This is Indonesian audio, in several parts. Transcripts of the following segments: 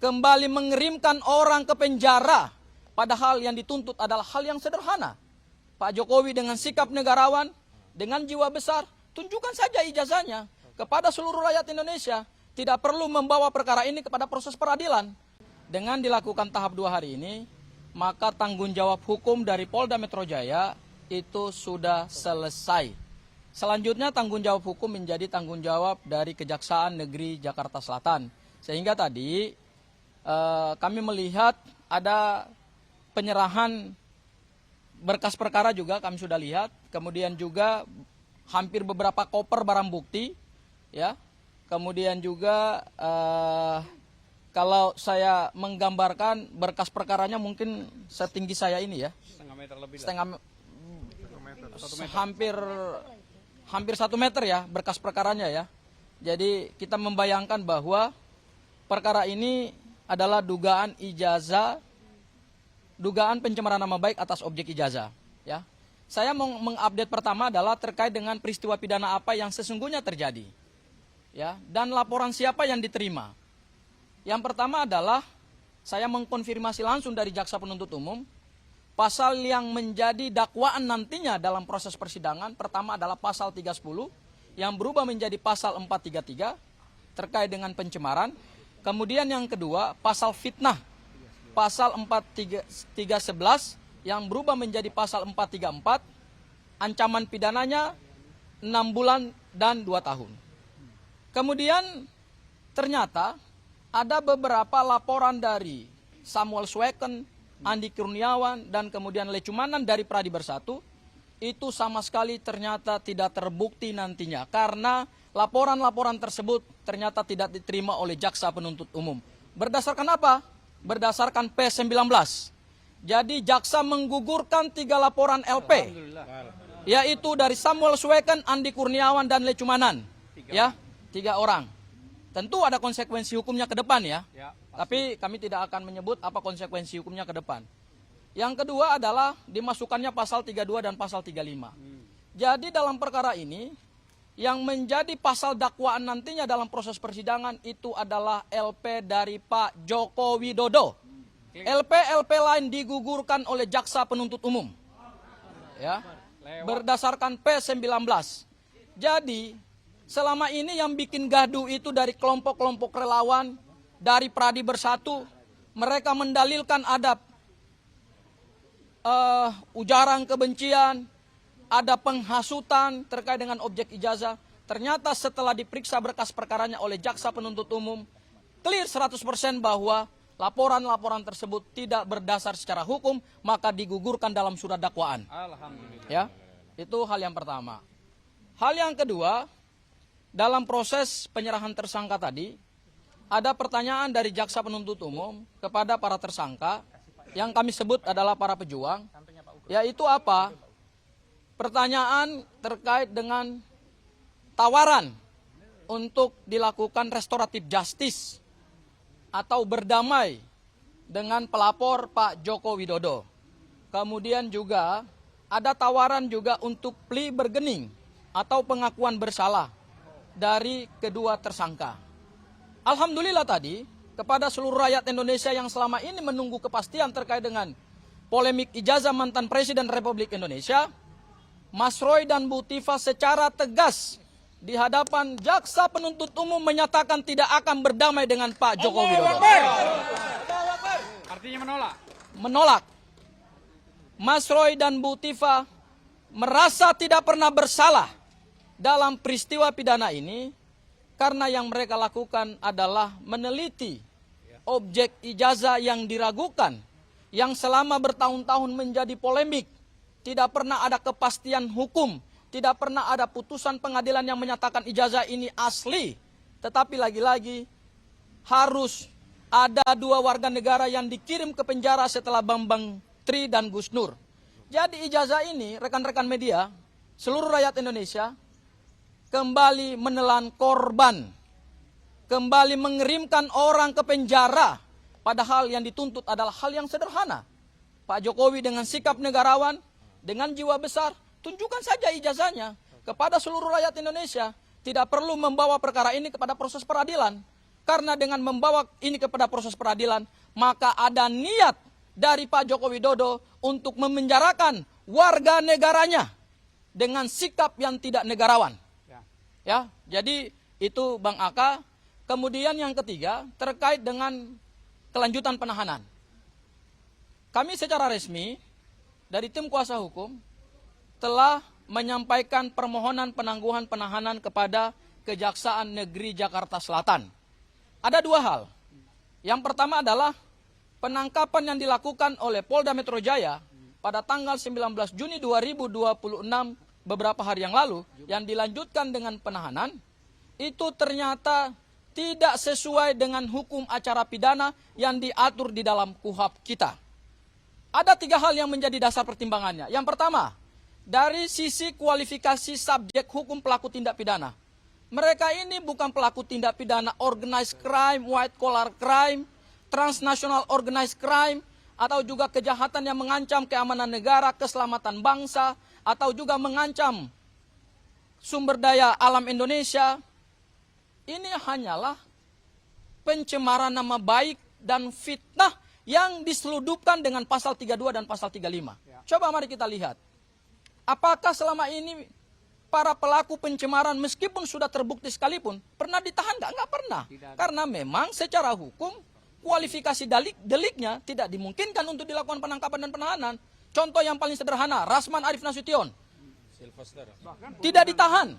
kembali mengirimkan orang ke penjara, padahal yang dituntut adalah hal yang sederhana. Pak Jokowi dengan sikap negarawan, dengan jiwa besar, tunjukkan saja ijazahnya kepada seluruh rakyat Indonesia. Tidak perlu membawa perkara ini kepada proses peradilan. Dengan dilakukan tahap 2 hari ini, maka tanggung jawab hukum dari Polda Metro Jaya itu sudah selesai. Selanjutnya tanggung jawab hukum menjadi tanggung jawab dari Kejaksaan Negeri Jakarta Selatan. Sehingga tadi kami melihat ada penyerahan berkas perkara juga kami sudah lihat. Kemudian juga hampir beberapa koper barang bukti, ya. Kemudian juga kalau saya menggambarkan berkas perkaranya mungkin setinggi saya ini, ya. Setengah meter lebih. Hampir 1 meter ya berkas perkaranya, ya. Jadi kita membayangkan bahwa perkara ini adalah dugaan ijazah, dugaan pencemaran nama baik atas objek ijazah, ya. Saya mau mengupdate pertama adalah terkait dengan peristiwa pidana apa yang sesungguhnya terjadi, ya, dan laporan siapa yang diterima. Yang pertama adalah saya mengkonfirmasi langsung dari jaksa penuntut umum, pasal yang menjadi dakwaan nantinya dalam proses persidangan pertama adalah pasal 310 yang berubah menjadi pasal 433 terkait dengan pencemaran. Kemudian yang kedua, pasal fitnah, pasal 43311 yang berubah menjadi pasal 434, ancaman pidananya 6 bulan dan 2 tahun. Kemudian ternyata ada beberapa laporan dari Samuel Sweken, Andi Kurniawan, dan kemudian Lecumanan dari Pradi Bersatu, itu sama sekali ternyata tidak terbukti nantinya karena laporan-laporan tersebut ternyata tidak diterima oleh jaksa penuntut umum. Berdasarkan apa? Berdasarkan P19. Jadi jaksa menggugurkan 3 laporan LP. Yaitu dari Samuel Sweken, Andi Kurniawan, dan Lecumanan. Ya, 3 orang. Tentu ada konsekuensi hukumnya ke depan, ya. Tapi kami tidak akan menyebut apa konsekuensi hukumnya ke depan. Yang kedua adalah dimasukkannya pasal 32 dan pasal 35. Jadi dalam perkara ini yang menjadi pasal dakwaan nantinya dalam proses persidangan itu adalah LP dari Pak Joko Widodo. LP lain digugurkan oleh jaksa penuntut umum, ya, berdasarkan P19. Jadi selama ini yang bikin gaduh itu dari kelompok-kelompok relawan, dari Pradi Bersatu, mereka mendalilkan ada ujaran kebencian, ada penghasutan terkait dengan objek ijazah. Ternyata setelah diperiksa berkas perkaranya oleh jaksa penuntut umum, clear 100% bahwa laporan-laporan tersebut tidak berdasar secara hukum, maka digugurkan dalam surat dakwaan. Alhamdulillah. Ya, itu hal yang pertama. Hal yang kedua, dalam proses penyerahan tersangka tadi, ada pertanyaan dari jaksa penuntut umum kepada para tersangka, yang kami sebut adalah para pejuang, yaitu apa? Pertanyaan terkait dengan tawaran untuk dilakukan restoratif justice atau berdamai dengan pelapor Pak Joko Widodo. Kemudian juga ada tawaran juga untuk plea bergening atau pengakuan bersalah dari kedua tersangka. Alhamdulillah tadi kepada seluruh rakyat Indonesia yang selama ini menunggu kepastian terkait dengan polemik ijazah mantan Presiden Republik Indonesia, Mas Roy dan Bu Tifa secara tegas di hadapan jaksa penuntut umum menyatakan tidak akan berdamai dengan Pak Joko Widodo. Artinya menolak? Menolak. Mas Roy dan Bu Tifa merasa tidak pernah bersalah dalam peristiwa pidana ini karena yang mereka lakukan adalah meneliti objek ijazah yang diragukan, yang selama bertahun-tahun menjadi polemik. Tidak pernah ada kepastian hukum, tidak pernah ada putusan pengadilan yang menyatakan ijazah ini asli. Tetapi lagi-lagi harus ada 2 warga negara yang dikirim ke penjara setelah Bambang Tri dan Gus Nur. Jadi ijazah ini, rekan-rekan media, seluruh rakyat Indonesia kembali menelan korban, kembali mengirimkan orang ke penjara, padahal yang dituntut adalah hal yang sederhana. Pak Jokowi dengan sikap negarawan, dengan jiwa besar, tunjukkan saja ijazahnya kepada seluruh rakyat Indonesia. Tidak perlu membawa perkara ini kepada proses peradilan. Karena dengan membawa ini kepada proses peradilan, maka ada niat dari Pak Joko Widodo untuk memenjarakan warga negaranya dengan sikap yang tidak negarawan. Ya, jadi itu Bang Aka. Kemudian yang ketiga terkait dengan kelanjutan penahanan. Kami secara resmi dari tim kuasa hukum telah menyampaikan permohonan penangguhan penahanan kepada Kejaksaan Negeri Jakarta Selatan. Ada dua hal. Yang pertama adalah penangkapan yang dilakukan oleh Polda Metro Jaya pada tanggal 19 Juni 2026 beberapa hari yang lalu yang dilanjutkan dengan penahanan itu ternyata tidak sesuai dengan hukum acara pidana yang diatur di dalam KUHP kita. Ada tiga hal yang menjadi dasar pertimbangannya. Yang pertama, dari sisi kualifikasi subjek hukum pelaku tindak pidana. Mereka ini bukan pelaku tindak pidana organized crime, white collar crime, transnational organized crime, atau juga kejahatan yang mengancam keamanan negara, keselamatan bangsa, atau juga mengancam sumber daya alam Indonesia. Ini hanyalah pencemaran nama baik dan fitnah yang diseludupkan dengan pasal 32 dan pasal 35. Coba mari kita lihat. Apakah selama ini para pelaku pencemaran meskipun sudah terbukti sekalipun pernah ditahan? Enggak pernah. Karena memang secara hukum kualifikasi deliknya tidak dimungkinkan untuk dilakukan penangkapan dan penahanan. Contoh yang paling sederhana, Rasman Arif Nasution. Tidak ditahan.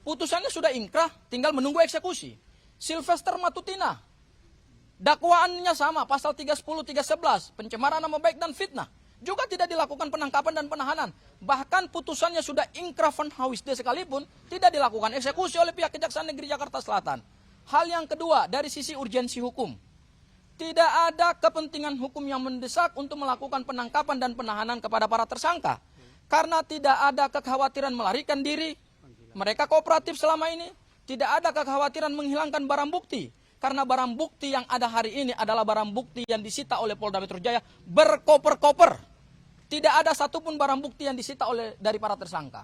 Putusannya sudah inkrah, tinggal menunggu eksekusi. Sylvester Matutina, dakwaannya sama, pasal 310, 311, pencemaran nama baik dan fitnah. Juga tidak dilakukan penangkapan dan penahanan. Bahkan putusannya sudah inkrah van Hawisde sekalipun, tidak dilakukan eksekusi oleh pihak Kejaksaan Negeri Jakarta Selatan. Hal yang kedua, dari sisi urgensi hukum. Tidak ada kepentingan hukum yang mendesak untuk melakukan penangkapan dan penahanan kepada para tersangka. Karena tidak ada kekhawatiran melarikan diri. Mereka kooperatif selama ini. Tidak ada kekhawatiran menghilangkan barang bukti. Karena barang bukti yang ada hari ini adalah barang bukti yang disita oleh Polda Metro Jaya berkoper-koper. Tidak ada satupun barang bukti yang disita dari para tersangka.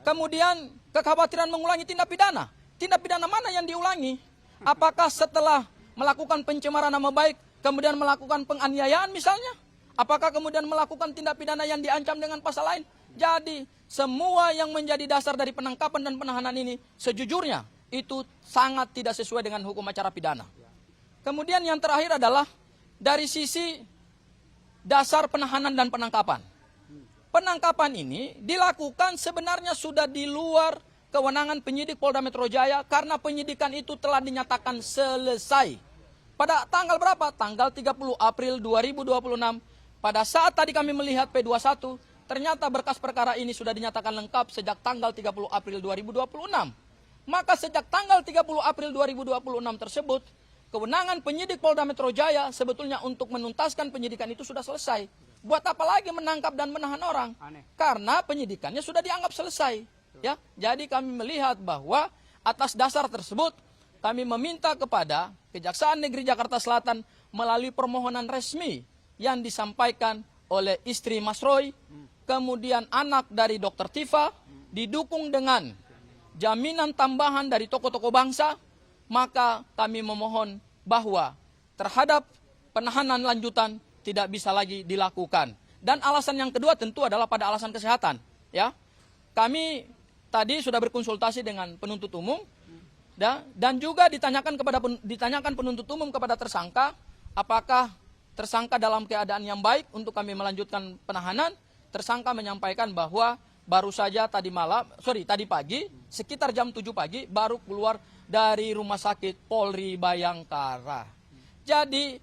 Kemudian kekhawatiran mengulangi tindak pidana. Tindak pidana mana yang diulangi? Apakah setelah melakukan pencemaran nama baik, kemudian melakukan penganiayaan misalnya? Apakah kemudian melakukan tindak pidana yang diancam dengan pasal lain? Jadi semua yang menjadi dasar dari penangkapan dan penahanan ini sejujurnya itu sangat tidak sesuai dengan hukum acara pidana. Kemudian yang terakhir adalah dari sisi dasar penahanan dan penangkapan. Penangkapan ini dilakukan sebenarnya sudah di luar kewenangan penyidik Polda Metro Jaya karena penyidikan itu telah dinyatakan selesai. Pada tanggal berapa? Tanggal 30 April 2026. Pada saat tadi kami melihat P21, ternyata berkas perkara ini sudah dinyatakan lengkap sejak tanggal 30 April 2026. Maka sejak tanggal 30 April 2026 tersebut, kewenangan penyidik Polda Metro Jaya sebetulnya untuk menuntaskan penyidikan itu sudah selesai. Buat apa lagi menangkap dan menahan orang? Karena penyidikannya sudah dianggap selesai. Ya, jadi kami melihat bahwa atas dasar tersebut kami meminta kepada Kejaksaan Negeri Jakarta Selatan melalui permohonan resmi yang disampaikan oleh istri Mas Roy, kemudian anak dari Dr. Tifa, didukung dengan jaminan tambahan dari tokoh-tokoh bangsa, maka kami memohon bahwa terhadap penahanan lanjutan tidak bisa lagi dilakukan. Dan alasan yang kedua tentu adalah pada alasan kesehatan. Ya, kami tadi sudah berkonsultasi dengan penuntut umum, dan juga ditanyakan penuntut umum kepada tersangka, apakah tersangka dalam keadaan yang baik untuk kami melanjutkan penahanan. Tersangka menyampaikan bahwa baru saja tadi pagi, sekitar jam 7 pagi, baru keluar dari rumah sakit Polri Bayangkara. Jadi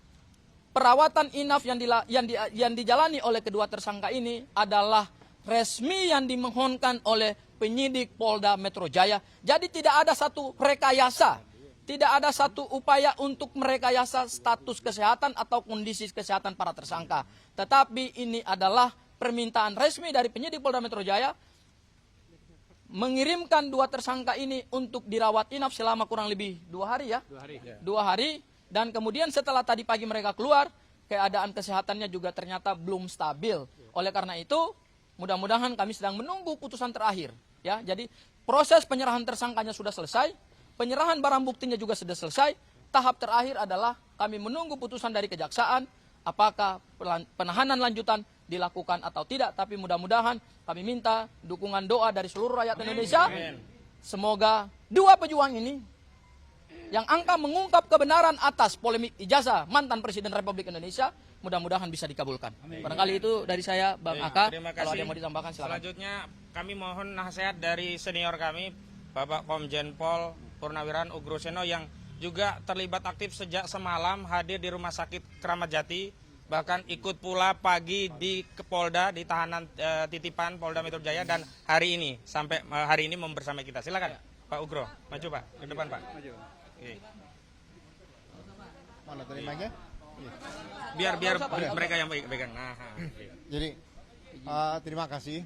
perawatan inaf yang dijalani oleh kedua tersangka ini adalah resmi yang dimohonkan oleh penyidik Polda Metro Jaya. Jadi tidak ada satu rekayasa, tidak ada satu upaya untuk merekayasa status kesehatan atau kondisi kesehatan para tersangka. Tetapi ini adalah permintaan resmi dari penyidik Polda Metro Jaya mengirimkan dua tersangka ini untuk dirawat inap selama kurang lebih 2 hari ya. 2 hari. Dan kemudian setelah tadi pagi mereka keluar, keadaan kesehatannya juga ternyata belum stabil. Oleh karena itu, mudah-mudahan kami sedang menunggu putusan terakhir. Ya, jadi proses penyerahan tersangkanya sudah selesai, penyerahan barang buktinya juga sudah selesai, tahap terakhir adalah kami menunggu putusan dari kejaksaan, apakah penahanan lanjutan dilakukan atau tidak. Tapi mudah-mudahan kami minta dukungan doa dari seluruh rakyat Indonesia. Semoga dua pejuang ini yang angka mengungkap kebenaran atas polemik ijazah mantan Presiden Republik Indonesia, mudah-mudahan bisa dikabulkan. Barangkali itu dari saya, Bang Aka. Kalau ada yang mau ditambahkan, silakan. Selanjutnya kami mohon nasihat dari senior kami, Bapak Komjen Pol Purnawirawan Ugroseno, yang juga terlibat aktif sejak semalam hadir di Rumah Sakit Kramat Jati, bahkan ikut pula pagi di Polda, di tahanan titipan Polda Metro Jaya, dan hari ini sampai hari ini bersama kita. Silakan Pak Ugro, maju Pak, ke depan Pak. Maju. Oke. Mana terimanya? Biar mereka yang pegang. Nah, Jadi terima kasih.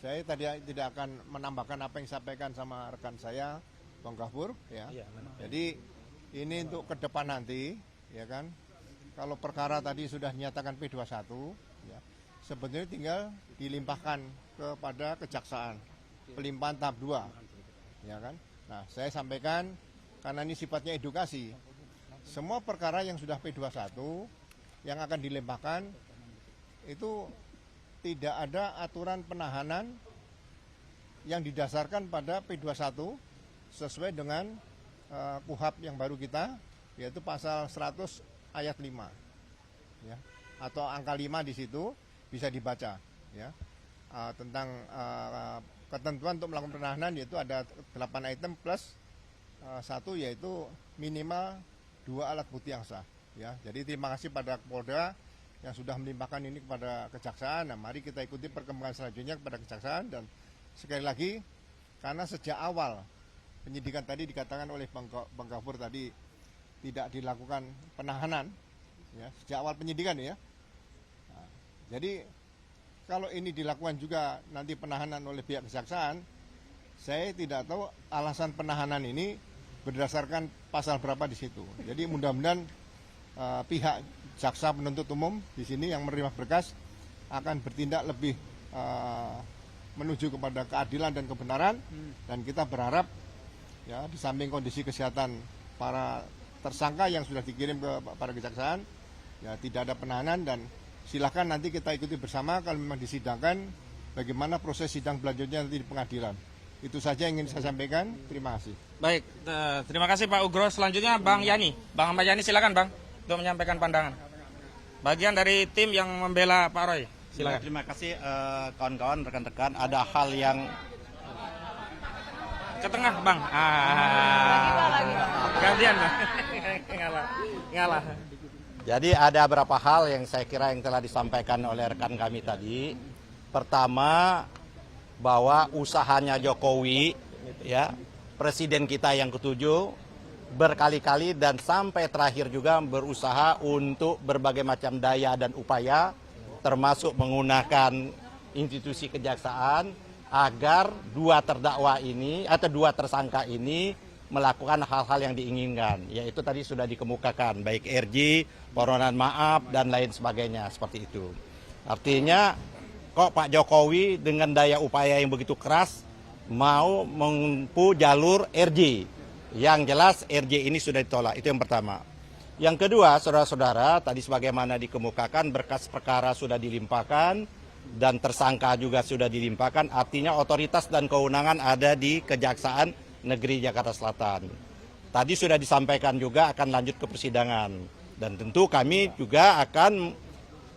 Saya tadi tidak akan menambahkan apa yang disampaikan sama rekan saya, Bang Gafur. Ya. Jadi ini untuk ke depan nanti, ya kan. Kalau perkara tadi sudah dinyatakan P21, ya, sebetulnya tinggal dilimpahkan kepada kejaksaan, pelimpahan tahap 2, ya kan. Nah, saya sampaikan karena ini sifatnya edukasi. Semua perkara yang sudah P21 yang akan dilimpahkan itu tidak ada aturan penahanan yang didasarkan pada P21 sesuai dengan KUHP yang baru kita, yaitu pasal 100 ayat 5. Ya, atau angka 5 di situ bisa dibaca, ya. Tentang ketentuan untuk melakukan penahanan, yaitu ada 8 item plus 1, yaitu minimal 2 alat bukti yang sah, ya. Jadi terima kasih pada Polda yang sudah melimpahkan ini kepada kejaksaan. Nah, mari kita ikuti perkembangan selanjutnya kepada kejaksaan. Dan sekali lagi, karena sejak awal penyidikan tadi dikatakan oleh Bang Gafur tadi tidak dilakukan penahanan, ya, sejak awal penyidikan, ya. Nah, jadi kalau ini dilakukan juga nanti penahanan oleh pihak kejaksaan, saya tidak tahu alasan penahanan ini berdasarkan pasal berapa di situ. Jadi mudah-mudahan pihak jaksa penuntut umum di sini yang menerima berkas akan bertindak lebih menuju kepada keadilan dan kebenaran. Dan kita berharap, ya, di samping kondisi kesehatan para tersangka yang sudah dikirim ke para kejaksaan, ya, tidak ada penahanan. Dan silakan nanti kita ikuti bersama kalau memang disidangkan bagaimana proses sidang selanjutnya nanti di pengadilan. Itu saja yang ingin saya sampaikan. Terima kasih. Baik, terima kasih Pak Ugro. Selanjutnya Bang Yani. Bang Ahmad Yani, silakan Bang untuk menyampaikan pandangan. Bagian dari tim yang membela Pak Roy. Silakan. Terima kasih kawan-kawan, rekan-rekan. Ada hal yang ke tengah Bang. Gantian Bang. Ngalah. Jadi ada beberapa hal yang saya kira yang telah disampaikan oleh rekan kami tadi. Pertama, bahwa usahanya Jokowi, ya, presiden kita yang ke-7, berkali-kali dan sampai terakhir juga berusaha untuk berbagai macam daya dan upaya, termasuk menggunakan institusi kejaksaan agar dua terdakwa ini atau dua tersangka ini melakukan hal-hal yang diinginkan, yaitu tadi sudah dikemukakan, baik RJ, permohonan maaf dan lain sebagainya, seperti itu. Artinya kok Pak Jokowi dengan daya upaya yang begitu keras mau menempuh jalur RJ. Yang jelas RJ ini sudah ditolak, itu yang pertama. Yang kedua, saudara-saudara, tadi sebagaimana dikemukakan, berkas perkara sudah dilimpahkan dan tersangka juga sudah dilimpahkan, artinya otoritas dan kewenangan ada di Kejaksaan Negeri Jakarta Selatan. Tadi sudah disampaikan juga akan lanjut ke persidangan, dan tentu kami juga akan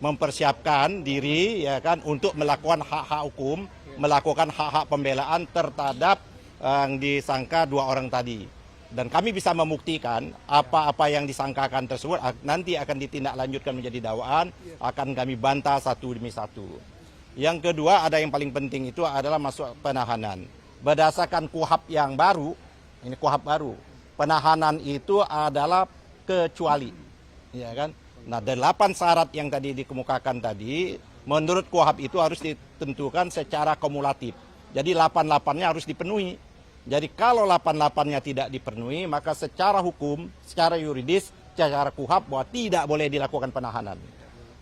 mempersiapkan diri, ya kan, untuk melakukan hak-hak hukum, melakukan hak-hak pembelaan terhadap yang disangka dua orang tadi. Dan kami bisa membuktikan apa-apa yang disangkakan tersebut nanti akan ditindaklanjutkan menjadi dakwaan, akan kami bantah satu demi satu. Yang kedua, ada yang paling penting itu adalah masuk penahanan. Berdasarkan KUHP yang baru, ini KUHP baru, penahanan itu adalah kecuali, ya kan? Nah, 8 syarat yang tadi dikemukakan tadi, menurut KUHP itu harus ditentukan secara kumulatif. Jadi 8-8-nya harus dipenuhi. Jadi kalau 8-8-nya tidak dipenuhi, maka secara hukum, secara yuridis, secara KUHP bahwa tidak boleh dilakukan penahanan.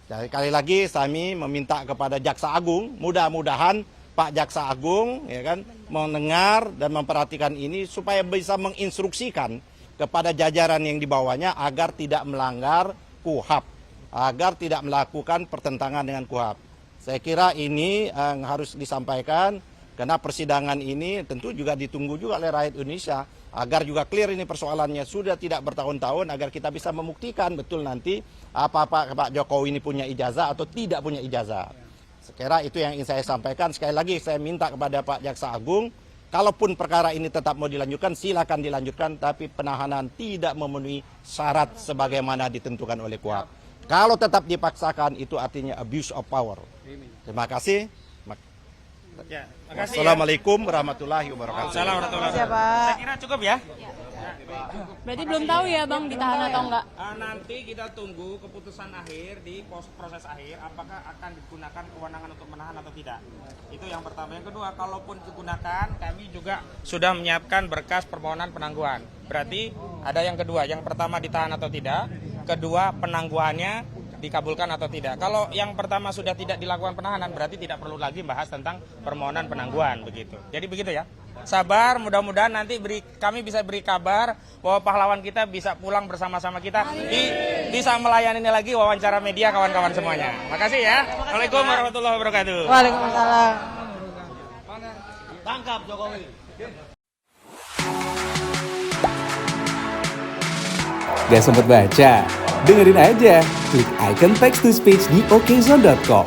Jadi sekali lagi kami meminta kepada Jaksa Agung, mudah-mudahan Pak Jaksa Agung, ya kan, mendengar dan memperhatikan ini supaya bisa menginstruksikan kepada jajaran yang di bawahnya agar tidak melanggar KUHAP, agar tidak melakukan pertentangan dengan KUHAP. Saya kira ini harus disampaikan karena persidangan ini tentu juga ditunggu juga oleh rakyat Indonesia agar juga clear ini persoalannya sudah tidak bertahun-tahun agar kita bisa membuktikan betul nanti apa-apa Pak Jokowi ini punya ijazah atau tidak punya ijazah. Sekira itu yang ingin saya sampaikan. Sekali lagi saya minta kepada Pak Jaksa Agung, kalaupun perkara ini tetap mau dilanjutkan, silakan dilanjutkan, tapi penahanan tidak memenuhi syarat sebagaimana ditentukan oleh KUHAP. Kalau tetap dipaksakan, itu artinya abuse of power. Terima kasih. Ya, makasih Assalamualaikum warahmatullahi wabarakatuh. Assalamualaikum warahmatullahi wabarakatuh. Saya kira cukup ya. Berarti belum tahu ya Bang ditahan atau enggak? Nanti kita tunggu keputusan akhir di proses akhir apakah akan digunakan kewenangan untuk menahan atau tidak. Itu yang pertama. Yang kedua, kalaupun digunakan, kami juga sudah menyiapkan berkas permohonan penangguhan. Berarti ada yang kedua, yang pertama ditahan atau tidak, kedua penangguhannya dikabulkan atau tidak. Kalau yang pertama sudah tidak dilakukan penahanan, berarti tidak perlu lagi bahas tentang permohonan penangguhan begitu. Jadi begitu ya. Sabar, mudah-mudahan nanti kami bisa beri kabar bahwa pahlawan kita bisa pulang bersama-sama kita, bisa melayani lagi wawancara media kawan-kawan semuanya. Makasih ya. Assalamualaikum warahmatullahi wabarakatuh. Waalaikumsalam. Tangkap Jokowi. Gak sempet baca? Dengerin aja, klik icon text to speech di okezone.com.